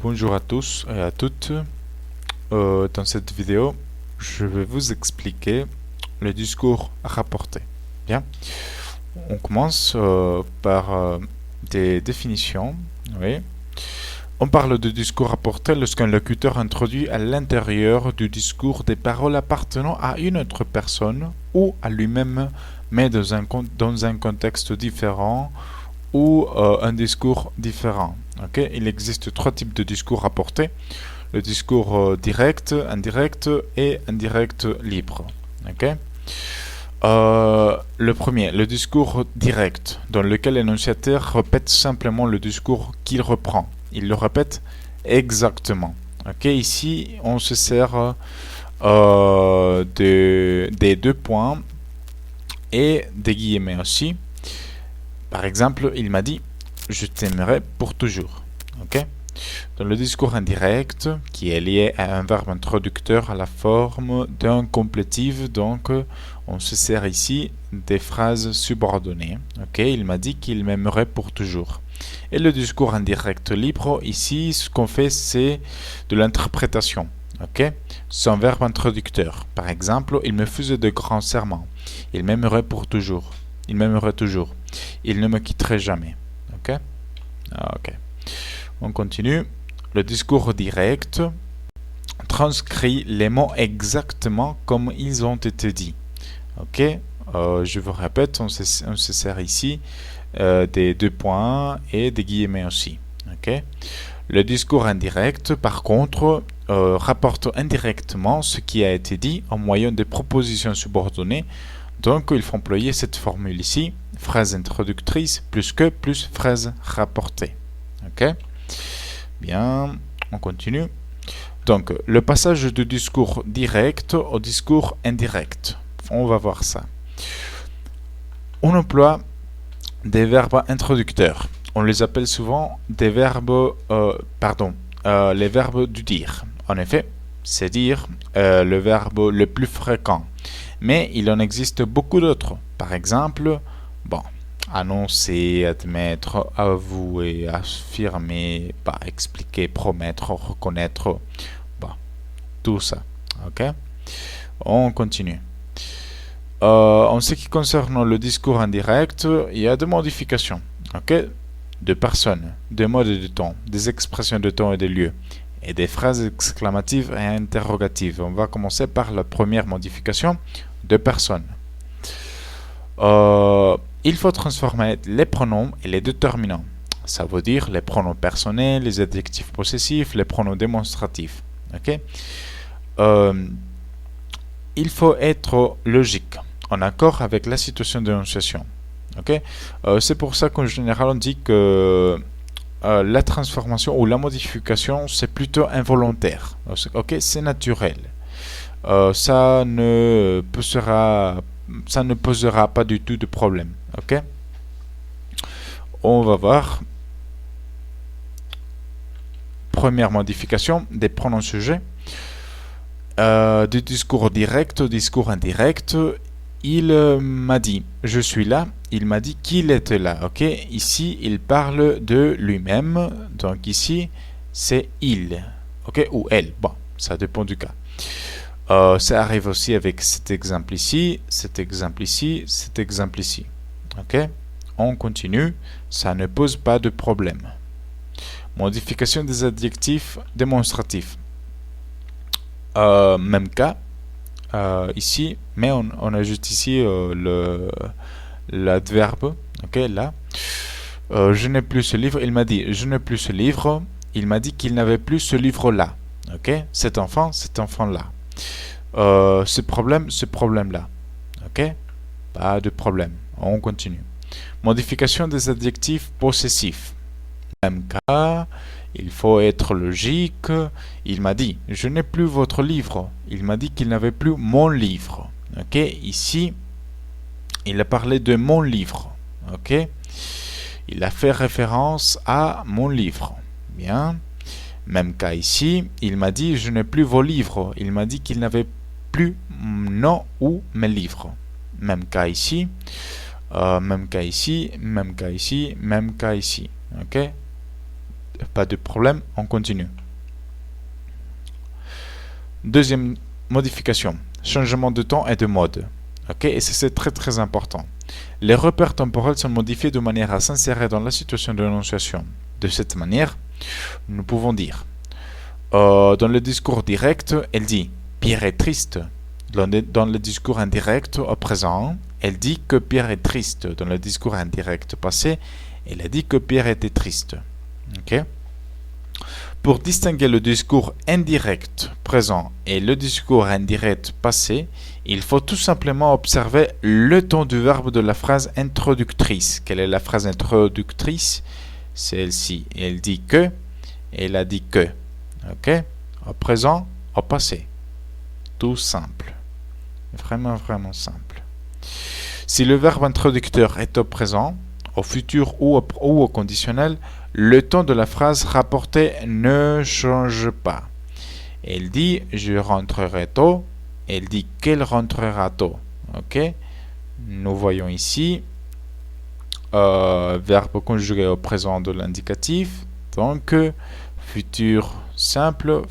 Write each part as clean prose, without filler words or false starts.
Bonjour à tous et à toutes. Dans cette vidéo, je vais vous expliquer le discours rapporté. Bien, on commence par des définitions. Oui. On parle de discours rapporté lorsqu'un locuteur introduit à l'intérieur du discours des paroles appartenant à une autre personne ou à lui-même, mais dans un contexte différent ou un discours différent. Okay? Il existe trois types de discours rapportés. Le discours direct, indirect et indirect libre. Okay? Le premier, le discours direct, dans lequel l'énonciateur répète simplement le discours qu'il reprend. Il le répète exactement. Okay? Ici, on se sert des deux points et des guillemets aussi. Par exemple, il m'a dit « Je t'aimerai pour toujours ». Okay? Dans le discours indirect, qui est lié à un verbe introducteur à la forme d'un complétif, donc on se sert ici des phrases subordonnées. Okay? Il m'a dit qu'il m'aimerait pour toujours. Et le discours indirect libre, ici, ce qu'on fait, c'est de l'interprétation. Okay? Son verbe introducteur. Par exemple, il me faisait de grands serments. Il m'aimerait pour toujours. Il m'aimerait toujours. Il ne me quitterait jamais. Ok? Ok. On continue. Le discours direct transcrit les mots exactement comme ils ont été dits. Ok? Je vous répète, on se sert ici des deux points et des guillemets aussi. Ok? Le discours indirect, par contre, rapporte indirectement ce qui a été dit en moyen de propositions subordonnées. Donc, il faut employer cette formule ici, phrase introductrice plus que plus phrase rapportée. Ok? Bien, on continue. Donc, le passage du discours direct au discours indirect. On va voir ça. On emploie des verbes introducteurs. On les appelle souvent des verbes, les verbes du dire. En effet, c'est dire le verbe le plus fréquent. Mais il en existe beaucoup d'autres. Par exemple, annoncer, admettre, avouer, affirmer, expliquer, promettre, reconnaître, tout ça. Ok? On continue. En ce qui concerne le discours indirect, il y a des modifications. Ok? De personnes, des modes de ton, des expressions de temps et de lieu, et des phrases exclamatives et interrogatives. On va commencer par la première modification de personnes. Il faut transformer les pronoms et les déterminants. Ça veut dire les pronoms personnels, les adjectifs possessifs, les pronoms démonstratifs. Ok? Il faut être logique, en accord avec la situation d'énonciation. Okay? C'est pour ça qu'en général on dit que la transformation ou la modification c'est plutôt involontaire. Okay? C'est naturel. Ça ne posera pas du tout de problème. Okay? On va voir. Première modification des pronoms sujets. Du discours direct au discours indirect. Il m'a dit je suis là, il m'a dit qu'il était là. Ok? Ici il parle de lui-même, donc ici c'est il, ok? Ou elle, bon, ça dépend du cas. Ça arrive aussi avec cet exemple ici, cet exemple ici, cet exemple ici. Ok? On continue, ça ne pose pas de problème. Modification des adjectifs démonstratifs. Même cas. Ici, mais on ajoute ici l'adverbe. Ok, là. Je n'ai plus ce livre. Il m'a dit je n'ai plus ce livre. Il m'a dit qu'il n'avait plus ce livre-là. Ok, cet enfant-là. Ce problème-là. Ok, pas de problème. On continue. Modification des adjectifs possessifs. Même cas. Il faut être logique. Il m'a dit, je n'ai plus votre livre. Il m'a dit qu'il n'avait plus mon livre. Ok, ici, il a parlé de mon livre. Ok, il a fait référence à mon livre. Bien. Même cas ici, il m'a dit, je n'ai plus vos livres. Il m'a dit qu'il n'avait plus non ou mes livres. Même cas ici. Même cas ici. Même cas ici. Même cas ici. Ok. pas de problème, on continue. Deuxième modification, changement de temps et de mode. Ok, et c'est très très important. Les repères temporels sont modifiés de manière à s'insérer dans la situation de l'énonciation. De cette manière, nous pouvons dire, dans le discours direct, elle dit « Pierre est triste ». Dans le discours indirect au présent, elle dit que Pierre est triste. Dans le discours indirect passé, elle a dit que Pierre était triste. Ok. Pour distinguer le discours indirect présent et le discours indirect passé, il faut tout simplement observer le temps du verbe de la phrase introductrice. Quelle est la phrase introductrice? Celle-ci. Elle dit que, elle a dit que. Ok? Au présent, au passé. Tout simple. Vraiment, vraiment simple. Si le verbe introducteur est au présent, au futur ou au conditionnel, le temps de la phrase rapportée ne change pas. Elle dit « je rentrerai tôt ». Elle dit qu'elle rentrera tôt. Ok. Nous voyons ici verbe conjugué au présent de l'indicatif. Donc, futur simple,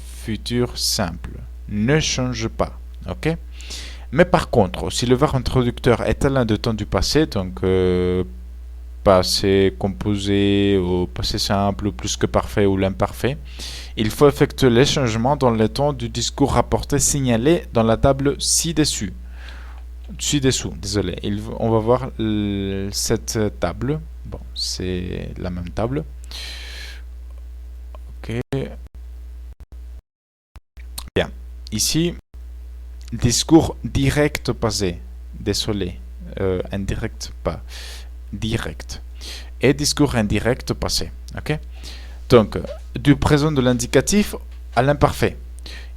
ne change pas. Ok. Mais par contre, si le verbe introducteur est à l'un de temps du passé, donc passé composé ou passé simple ou plus que parfait ou l'imparfait, il faut effectuer les changements dans le temps du discours rapporté signalé dans la table ci-dessous. Désolé. On va voir cette table. Bon, c'est la même table. Ok. Bien. Ici, discours direct passé. Désolé. Indirect pas. Direct. Et discours indirect passé. Ok. Donc, du présent de l'indicatif à l'imparfait.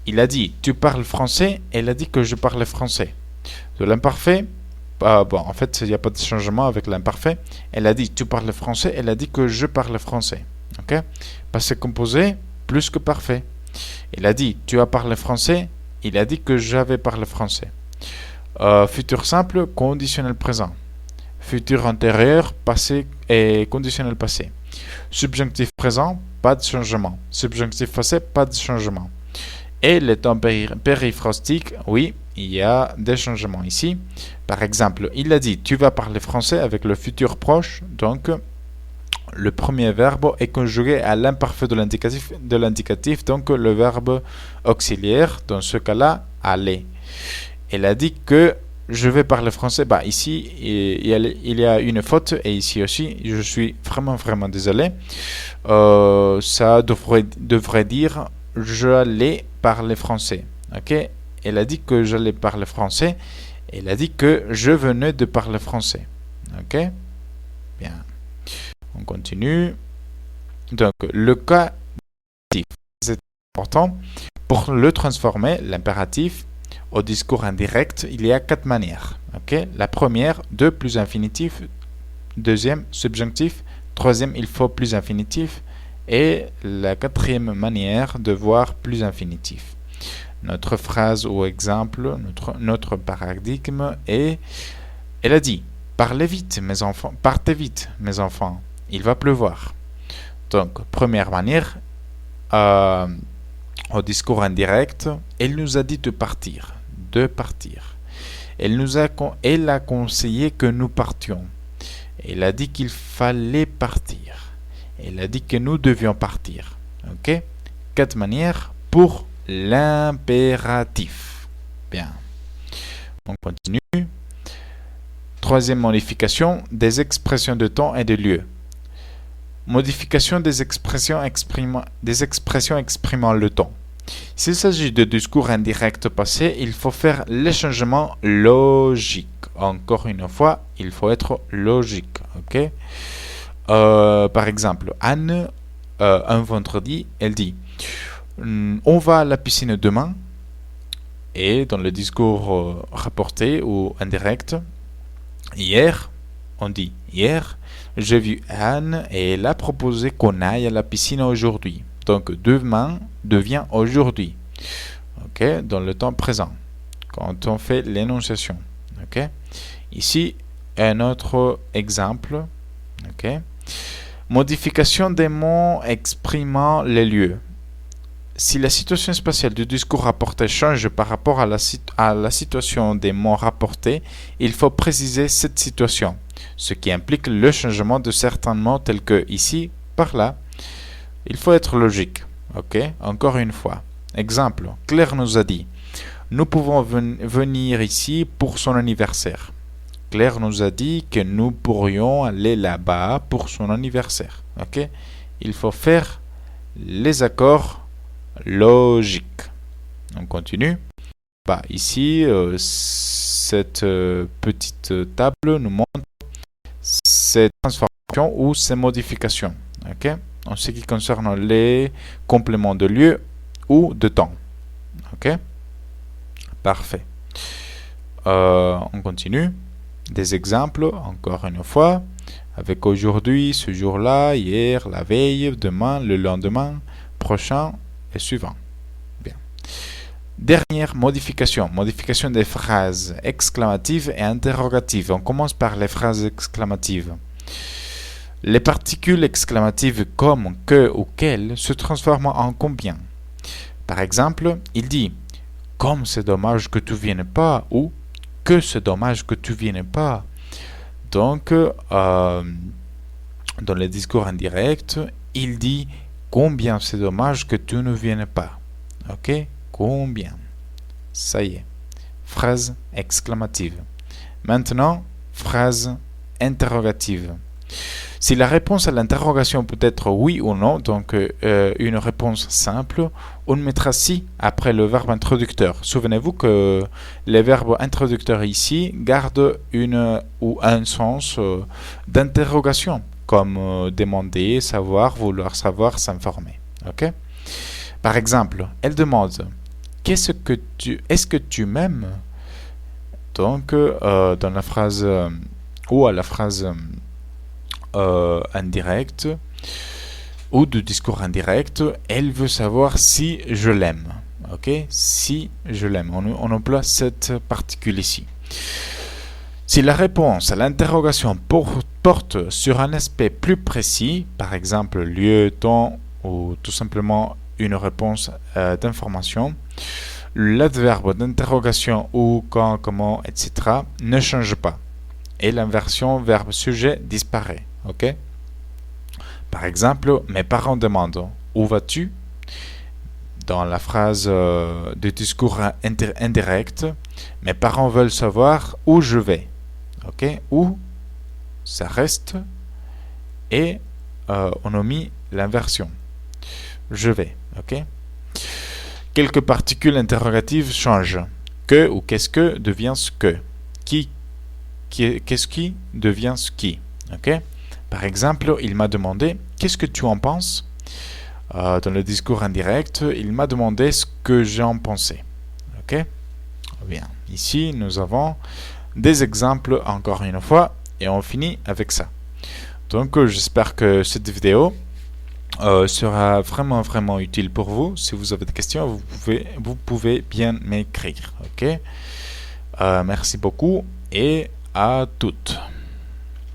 Il a dit « tu parles français » elle a dit que je parle français. De l'imparfait, en fait, il n'y a pas de changement avec l'imparfait. Elle a dit « tu parles français » elle a dit que je parle français. Ok. Passé composé, plus que parfait. Il a dit « tu as parlé français » il a dit que j'avais parlé français. Futur simple, conditionnel présent. Futur antérieur, passé et conditionnel passé. Subjonctif présent, pas de changement. Subjonctif passé, pas de changement. Et le temps périphrastiques, oui, il y a des changements ici. Par exemple, il a dit « tu vas parler français » avec le futur proche. Donc, le premier verbe est conjugué à l'imparfait de l'indicatif, donc le verbe auxiliaire, dans ce cas-là, aller. Elle a dit que je vais parler français. Ici, il y a une faute, et ici aussi, je suis vraiment, vraiment désolé. Ça devrait dire j'allais parler français. Ok. Elle a dit que j'allais parler français. Elle a dit que je venais de parler français. Ok. Bien. On continue. Donc, le cas c'est important. Pour le transformer, l'impératif, au discours indirect, il y a 4 manières. Okay? La première, 2 plus infinitif. Deuxième, subjonctif. Troisième, il faut plus infinitif. Et la quatrième manière de voir plus infinitif. Notre phrase ou exemple, notre paradigme est, elle a dit, parlez vite mes enfants, partez vite mes enfants, il va pleuvoir. Donc, première manière, au discours indirect, elle nous a dit de partir. Elle a conseillé que nous partions. Elle a dit qu'il fallait partir. Elle a dit que nous devions partir. Ok? 4 manières pour l'impératif. Bien. On continue. Troisième modification, des expressions de temps et de lieu. Modification des expressions exprimant le temps. S'il s'agit de discours indirect passé, il faut faire les changements logiques. Encore une fois, il faut être logique. Ok? Par exemple, Anne, un vendredi, elle dit on va à la piscine demain. Et dans le discours rapporté ou indirect, hier, on dit hier, j'ai vu Anne et elle a proposé qu'on aille à la piscine aujourd'hui. Donc demain devient aujourd'hui. Ok, dans le temps présent, quand on fait l'énonciation. Ok, ici un autre exemple. Ok, Modification des mots exprimant les lieux. Si la situation spatiale du discours rapporté change par rapport à la situation des mots rapportés, il faut préciser cette situation, ce qui implique le changement de certains mots tels que ici, par là. Il faut être logique. Ok, encore une fois. Exemple, Claire nous a dit, nous pouvons venir ici pour son anniversaire. Claire nous a dit que nous pourrions aller là-bas pour son anniversaire. Ok, il faut faire les accords logiques. On continue. Ici, cette petite table nous montre ces transformations ou ces modifications. Ok, en ce qui concerne les compléments de lieu ou de temps. Ok, parfait. On continue. Des exemples, encore une fois, avec aujourd'hui, ce jour-là, hier, la veille, demain, le lendemain, prochain et suivant. Bien. Dernière modification, modification des phrases exclamatives et interrogatives. On commence par les phrases exclamatives. Les particules exclamatives comme que ou quel se transforment en combien. Par exemple, il dit « Comme c'est dommage que tu viennes pas » ou « Que c'est dommage que tu viennes pas ». Donc, dans le discours indirect, il dit « Combien c'est dommage que tu ne viennes pas ». Ok? Combien? Ça y est. Phrase exclamative. Maintenant, phrase interrogative. Si la réponse à l'interrogation peut être oui ou non, donc une réponse simple, on mettra si après le verbe introducteur. Souvenez-vous que les verbes introducteurs ici gardent une ou un sens d'interrogation, comme demander, savoir, vouloir savoir, s'informer. Ok? Par exemple, elle demande est-ce que tu m'aimes? Donc, dans la phrase ou à la phrase indirect ou de discours indirect, elle veut savoir si je l'aime. Ok, si je l'aime. On emploie cette particule ici. Si la réponse à l'interrogation porte sur un aspect plus précis, par exemple lieu, temps ou tout simplement une réponse d'information, l'adverbe d'interrogation ou quand, comment, etc. ne change pas et l'inversion verbe-sujet disparaît. Ok? Par exemple, mes parents demandent où vas-tu? Dans la phrase de discours indirect, mes parents veulent savoir où je vais. Ok? Où ça reste et on a mis l'inversion. Je vais. Ok? Quelques particules interrogatives changent. Que ou qu'est-ce que devient ce que? Qu'est-ce qui devient ce qui? Ok? Par exemple, il m'a demandé qu'est-ce que tu en penses? Dans le discours indirect, il m'a demandé ce que j'en pensais. Ok? Bien. Ici, nous avons des exemples encore une fois et on finit avec ça. Donc, j'espère que cette vidéo sera vraiment utile pour vous. Si vous avez des questions, vous pouvez bien m'écrire. Ok? Merci beaucoup et à toutes.